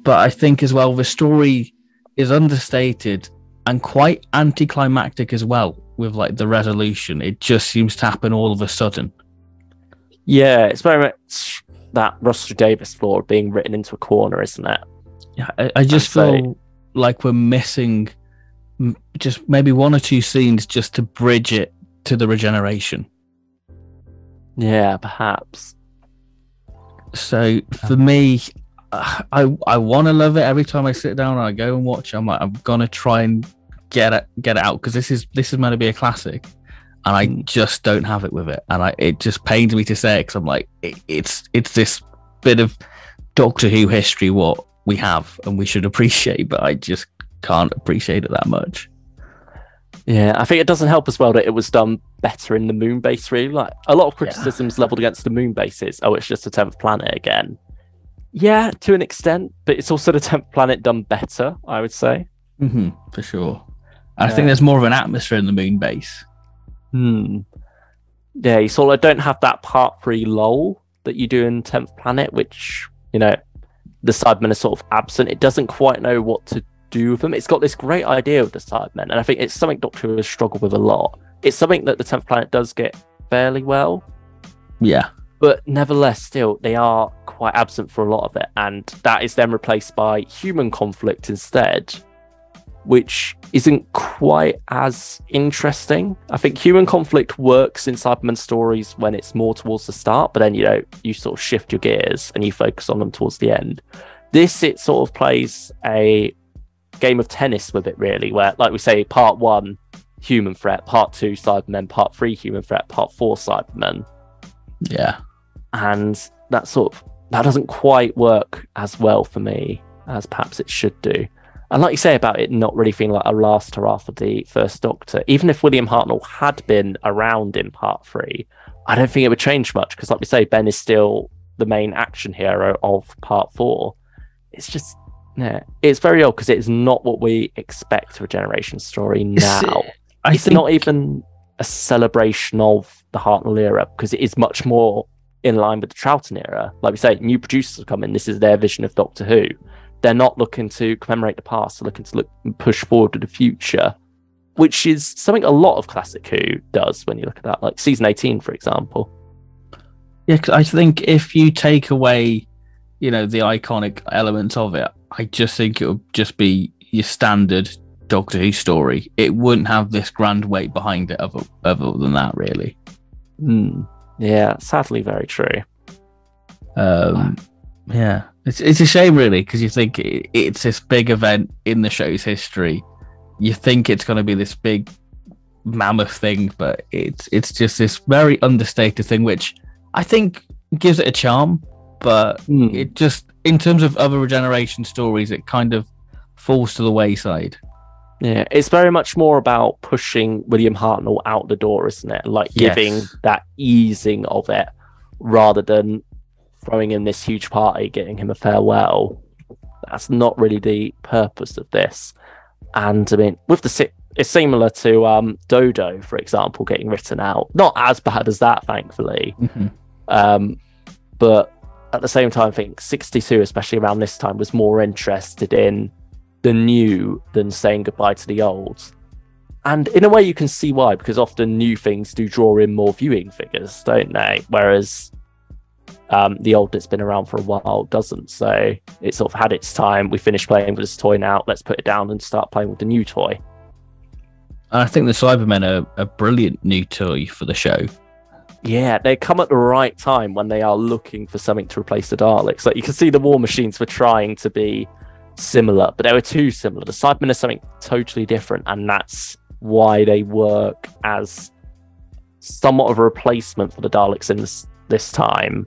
But I think as well, the story is understated and quite anticlimactic as well, with like the resolution. It just seems to happen all of a sudden. Yeah, it's very much that Russell Davies flaw being written into a corner, isn't it? Yeah, I just feel like we're missing just maybe one or two scenes just to bridge it to the Regeneration. Yeah, perhaps. So for me, I want to love it every time I sit down and I go and watch. I'm like, I'm gonna try and get it out, because this is meant to be a classic, and I just don't have it with it, and it just pains me to say it, because I'm like, it's this bit of Doctor Who history what we have and we should appreciate, but I just can't appreciate it that much. Yeah, I think it doesn't help as well that it was done better in the moon base, really. Like a lot of criticisms leveled against the moon bases. Oh, it's just a 10th planet again. Yeah, to an extent, but it's also the 10th planet done better, I would say. For sure. I think there's more of an atmosphere in the moon base. Yeah, you sort of don't have that part 3 lull that you do in 10th planet, which, you know, the Cybermen are sort of absent. It doesn't quite know what to do with them. It's got this great idea of the Cybermen, and I think it's something Doctor Who has struggled with a lot. It's something that the 10th planet does get fairly well. Yeah. But nevertheless, still, they are quite absent for a lot of it, and that is then replaced by human conflict instead, which isn't quite as interesting. I think human conflict works in Cybermen stories when it's more towards the start, but then, you know, you sort of shift your gears and you focus on them towards the end. This, it sort of plays a game of tennis with it, really, where, like we say, part 1, human threat, part 2, Cybermen, part 3, human threat, part 4, Cybermen. Yeah. And that doesn't quite work as well for me as perhaps it should do. And like you say about it not really feeling like a last hurrah for the First Doctor, even if William Hartnell had been around in part 3, I don't think it would change much, because like we say, Ben is still the main action hero of part 4. It's just, yeah, it's very odd, because it is not what we expect a Regeneration story now. It's not even a celebration of the Hartnell era, because it is much more in line with the Troughton era. Like we say, new producers come in, this is their vision of Doctor Who. They're not looking to commemorate the past, they're looking to push forward to the future, which is something a lot of classic Who does when you look at that, like season 18, for example. Yeah, cause I think if you take away, you know, the iconic elements of it, I just think it would just be your standard Doctor Who story. It wouldn't have this grand weight behind it other than that, really. Yeah, sadly, very true. Yeah, it's a shame, really, because you think it's this big event in the show's history. You think it's going to be this big mammoth thing, but it's just this very understated thing, which I think gives it a charm. But it just, in terms of other Regeneration stories, it kind of falls to the wayside. Yeah, it's very much more about pushing William Hartnell out the door, isn't it? Like giving that easing of it rather than throwing in this huge party, getting him a farewell. That's not really the purpose of this. And I mean, with it's similar to Dodo, for example, getting written out. Not as bad as that, thankfully. But at the same time, I think 62, especially around this time, was more interested in the new than saying goodbye to the old. And in a way, you can see why, because often new things do draw in more viewing figures, don't they? Whereas the old that's been around for a while doesn't. So it sort of had its time. We finished playing with this toy now. Let's put it down and start playing with the new toy. I think the Cybermen are a brilliant new toy for the show. Yeah, they come at the right time when they are looking for something to replace the Daleks. Like, you can see the War Machines were trying to be similar, but they were too similar. The Cybermen are something totally different, and that's why they work as somewhat of a replacement for the Daleks in this time,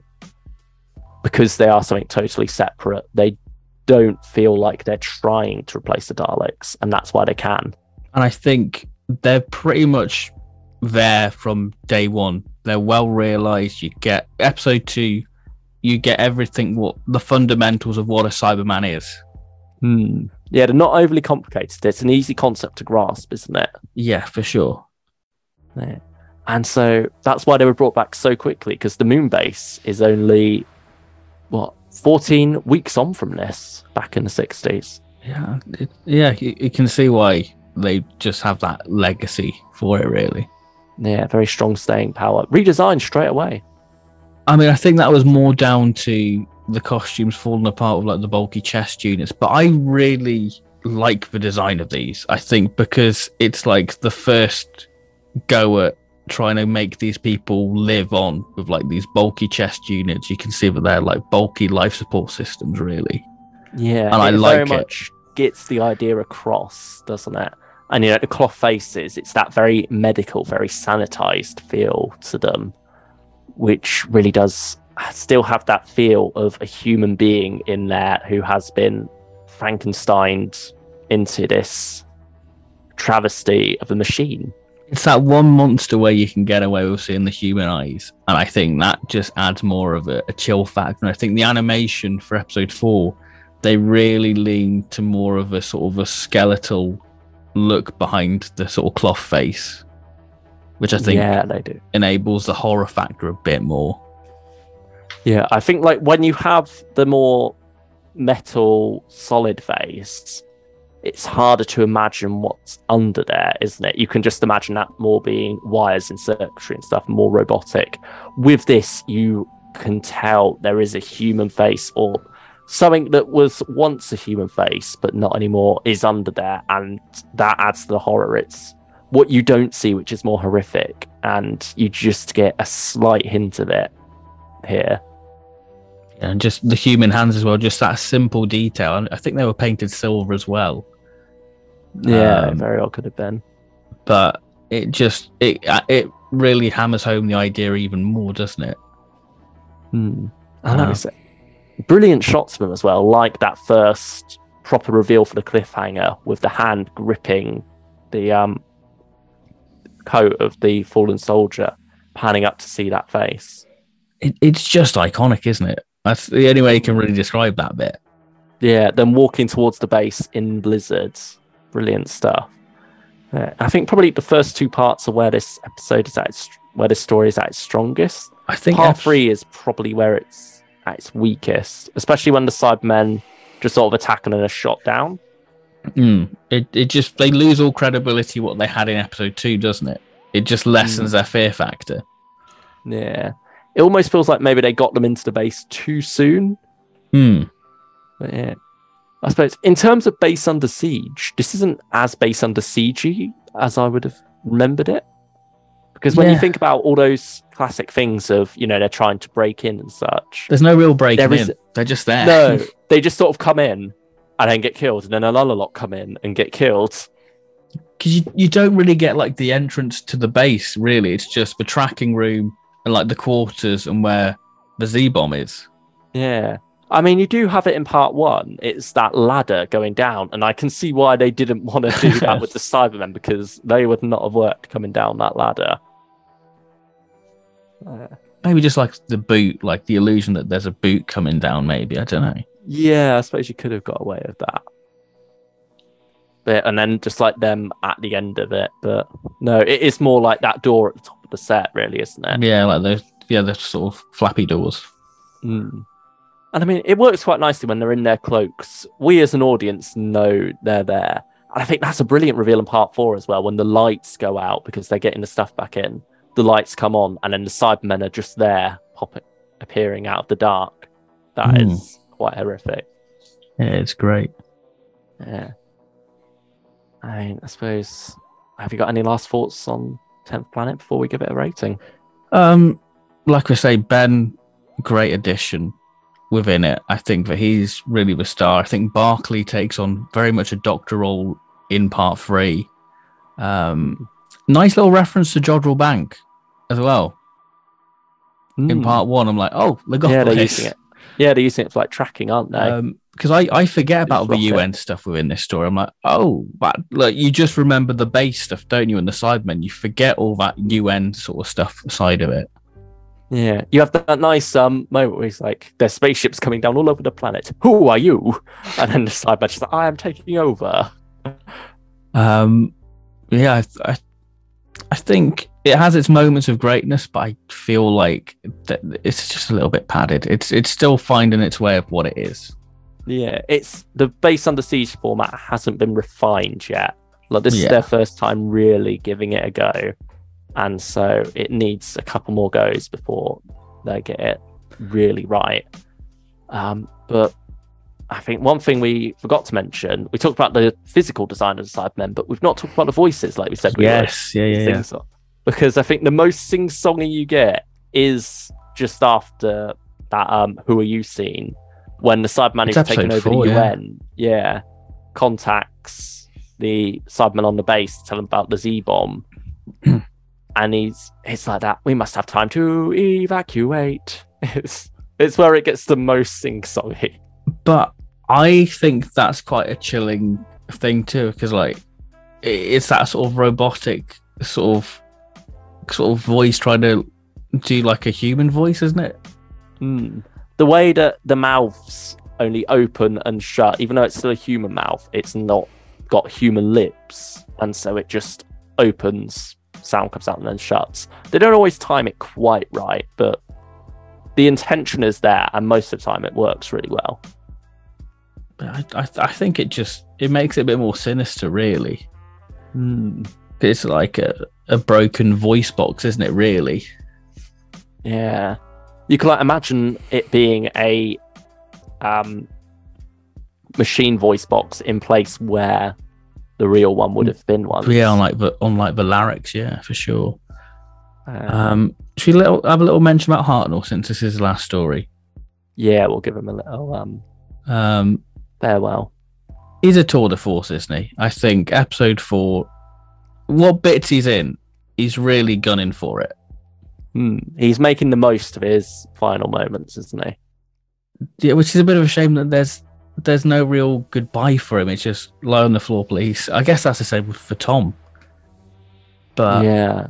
because they are something totally separate. They don't feel like they're trying to replace the Daleks, and that's why they can. And I think they're pretty much there from day one. They're well realized. You get episode 2, you get everything, what the fundamentals of what a Cyberman is. Yeah, they're not overly complicated. It's an easy concept to grasp, isn't it? Yeah, for sure. Yeah. And so that's why they were brought back so quickly, because the moon base is only 14 weeks on from this, back in the 60s. Yeah, you can see why they just have that legacy for it, really. Yeah, very strong staying power. Redesigned straight away. I mean, I think that was more down to the costumes falling apart with like the bulky chest units, but I really like the design of these. I think because it's like the first go at trying to make these people live on with like these bulky chest units. You can see that they're like bulky life support systems, really. Yeah, and I like very much gets the idea across, doesn't it? And the cloth faces, it's that very medical, very sanitized feel to them, which really does still have that feel of a human being in there who has been Frankensteined into this travesty of a machine. It's that one monster where you can get away with seeing the human eyes, and I think that just adds more of a chill factor. And I think the animation for episode 4, they really lean to more of a sort of a skeletal look behind the sort of cloth face, which I think they do enables the horror factor a bit more. Yeah, I think like when you have the more metal solid face, it's harder to imagine what's under there, isn't it? You can just imagine that more being wires and circuitry and stuff, more robotic. With this, you can tell there is a human face, or something that was once a human face but not anymore is under there, and that adds to the horror. It's what you don't see, which is more horrific, and you just get a slight hint of it here. And just the human hands as well, just that simple detail. And I think they were painted silver as well. Yeah, very well could have been. But it really hammers home the idea even more, doesn't it? And like I said, brilliant shots of them as well, like that first proper reveal for the cliffhanger with the hand gripping the coat of the fallen soldier, panning up to see that face. It's just iconic, isn't it? That's the only way you can really describe that bit. Yeah, then walking towards the base in blizzards. Brilliant stuff. I think probably the first 2 parts are where this episode is at where the story is at its strongest. I think part 3 is probably where it's at its weakest, especially when the Cybermen just sort of attack and then are shot down. It just, they lose all credibility what they had in episode 2, doesn't it? It just lessens their fear factor. Yeah. It almost feels like maybe they got them into the base too soon. But yeah. I suppose in terms of Base Under Siege, this isn't as Base Under Siege as I would have remembered it. Because when you think about all those classic things of, they're trying to break in and such. There's no real breaking in. They're just there. No, they just sort of come in and then get killed. And then another lot come in and get killed. Because you don't really get like the entrance to the base, really. It's just the tracking room and like the quarters and where the Z-bomb is. Yeah. I mean, you do have it in part 1. It's that ladder going down, and I can see why they didn't want to do that with the Cybermen, because they would not have worked coming down that ladder. Maybe just like the boot, like the illusion that there's a boot coming down, maybe. I don't know. Yeah, I suppose you could have got away with that. And then just like them at the end of it. But no, it is more like that door at the top of the set, really, isn't it? Yeah, like the sort of flappy doors. Mm. And I mean, it works quite nicely when they're in their cloaks. We as an audience know they're there. And I think that's a brilliant reveal in part 4 as well, when the lights go out because they're getting the stuff back in. The lights come on, and then the Cybermen are just there, appearing out of the dark. That is quite horrific. Yeah, it's great. Yeah. I mean, I suppose, have you got any last thoughts on 10th Planet before we give it a rating? Like we say, Ben, great addition within it. I think that he's really the star. I think Barclay takes on very much a doctor role in part 3. Nice little reference to Jodrell Bank as well. In part 1, I'm like, oh, they're using it. Yeah, they're using it for like tracking, aren't they? Because I forget about the UN stuff within this story. I'm like, oh, but like you just remember the base stuff, don't you? And the Cybermen, you forget all that UN sort of stuff side of it. Yeah, you have that nice moment where he's like, there's spaceships coming down all over the planet. Who are you? And then the Cybermen's like, I am taking over. Yeah, I think it has its moments of greatness, but I feel like it's just a little bit padded. It's still finding its way of what it is. Yeah, it's the base Under Siege format hasn't been refined yet. Like this is their first time really giving it a go, and so it needs a couple more goes before they get it really right. But I think one thing we forgot to mention, we talked about the physical design of the Cybermen, but we've not talked about the voices, like we said. Because I think the most sing-songy you get is just after that "Who Are You" scene, when the Cyberman is taking over the UN. Yeah, contacts the Cyberman on the base to tell him about the Z-bomb. And it's like that. We must have time to evacuate. It's where it gets the most sing-songy. But I think that's quite a chilling thing too, because like it's that sort of robotic sort of voice trying to do like a human voice, isn't it? The way that the mouths only open and shut, even though it's still a human mouth, it's not got human lips, and so it just opens, sound comes out and then shuts. They don't always time it quite right, but the intention is there, and most of the time it works really well. But I think it makes it a bit more sinister, really. It's like a broken voice box, isn't it, really? Yeah. You can imagine it being a machine voice box in place where the real one would have been once. Yeah, on the larynx, yeah, for sure. Should we have a little mention about Hartnell, since this is the last story? Yeah, we'll give him a little farewell. He's a tour de force, isn't he? I think episode 4, what bits he's in, he's really gunning for it. He's making the most of his final moments, isn't he? Yeah, which is a bit of a shame that there's no real goodbye for him. It's just lie on the floor, please. I guess that's the same for Tom. But yeah,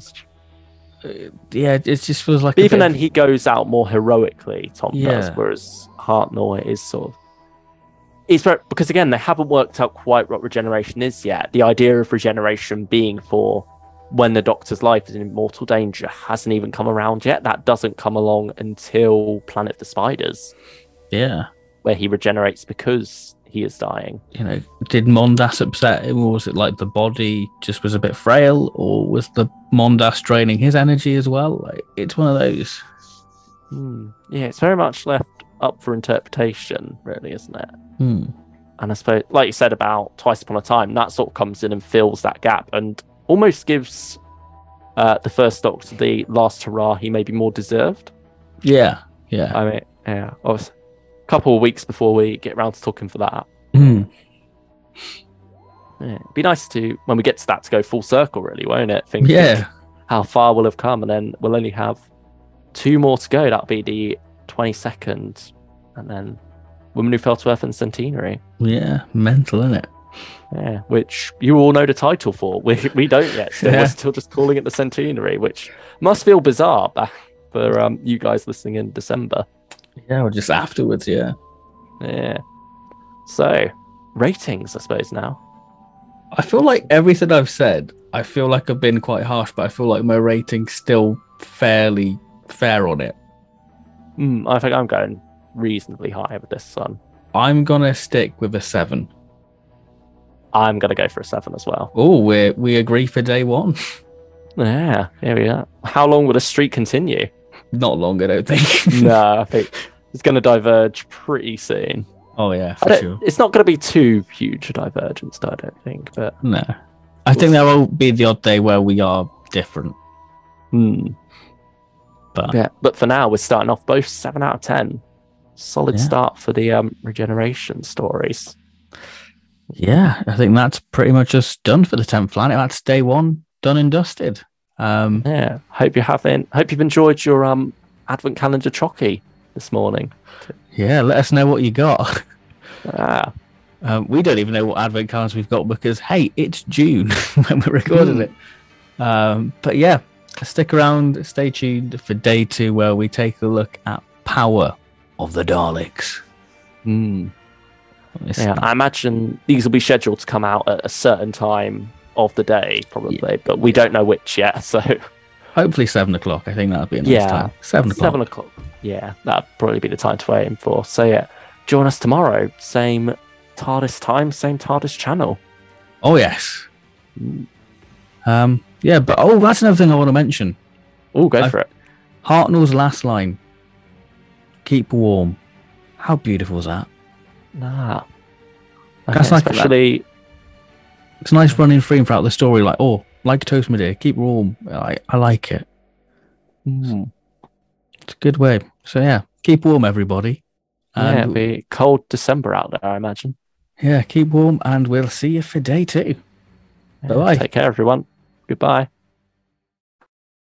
it just feels like. But even then, he goes out more heroically. Tom does, whereas Hartnell is sort of. Because again, they haven't worked out quite what regeneration is yet. The idea of regeneration being for when the Doctor's life is in mortal danger hasn't even come around yet. That doesn't come along until Planet of the Spiders. Yeah. Where he regenerates because he is dying. Did Mondas upset him, or was it like the body just was a bit frail, or was the Mondas draining his energy as well? Like, it's one of those. Yeah, it's very much left up for interpretation, really, isn't it? And I suppose, like you said about Twice Upon a Time, that sort of comes in and fills that gap and almost gives the first Doctor, the last hurrah, he may be more deserved. Yeah. I mean, yeah, obviously, a couple of weeks before we get around to talking for that. Mm. Yeah, it'd be nice to, when we get to that, to go full circle, really, won't it? Think how far we'll have come, and then we'll only have 2 more to go. That'll be the 22nd, and then Women Who Fell to Earth and Centenary. Yeah, mental, isn't it? Yeah, which you all know the title for. We don't yet. We're still just calling it the Centenary, which must feel bizarre for you guys listening in December. Yeah, or just afterwards, yeah. Yeah. So, ratings, I suppose, now. I feel like everything I've said, I feel like I've been quite harsh, but I feel like my rating's still fairly fair on it. I think I'm going reasonably high with this one. I'm going to stick with a 7. I'm going to go for a 7 as well. Oh, we agree for day 1. Yeah, here we are. How long will the streak continue? Not long, I don't think. No, I think it's going to diverge pretty soon. Oh, yeah, for sure. It's not going to be too huge a divergence, I don't think. But no. I think there will be the odd day where we are different. But for now, we're starting off both 7 out of 10. Solid start for the Regeneration stories. Yeah, I think that's pretty much just done for the 10th planet. That's day 1 done and dusted. Yeah, hope you've enjoyed your advent calendar chockey this morning. Yeah, let us know what you got. We don't even know what advent calendars we've got because, hey, it's June when we're recording it. But yeah, stick around, stay tuned for day 2 where we take a look at Power of the Daleks. Yeah, I imagine these will be scheduled to come out at a certain time of the day, probably, but we don't know which yet. So hopefully 7 o'clock. I think that'd be a nice time. 7 o'clock. 7 o'clock. Yeah, that'd probably be the time to aim for. So yeah, join us tomorrow. Same TARDIS time, same TARDIS channel. Oh yes. Yeah, but that's another thing I want to mention. Oh, go for it. Hartnell's last line. Keep warm. How beautiful is that? Okay, That's like especially that. It's a nice running theme throughout the story, like, like toast, my dear, keep warm. I like it. It's a good way. So yeah, keep warm, everybody. And it'll be cold December out there, I imagine. Yeah, keep warm, and we'll see you for day 2. Bye-bye. Take care, everyone. Goodbye.